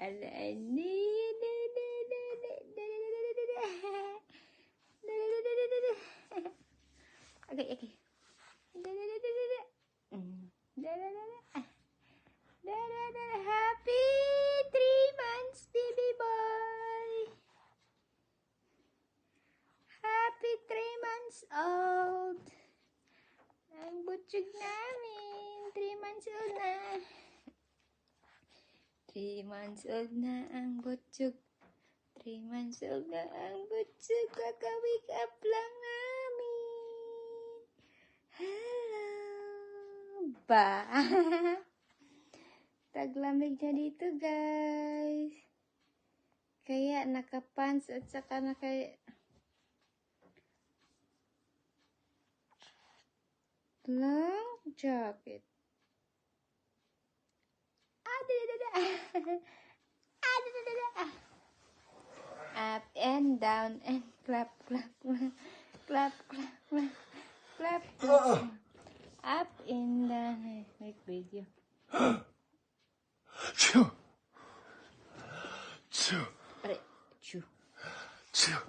Okay. Happy 3 months, baby boy. Happy 3 months old. Ang butchog namin. 3 months old na. 3 months old na ang butchog. 3 months old na ang butchog. Kaka-wake up lang namin. Hello. Ba? Taglamig na dito, guys. Kaya naka-pants at saka long jacket. Up and down and clap, clap, clap, clap, clap, clap, clap, clap. Up and down. Make video. Chew. Chew. Chew. Chew.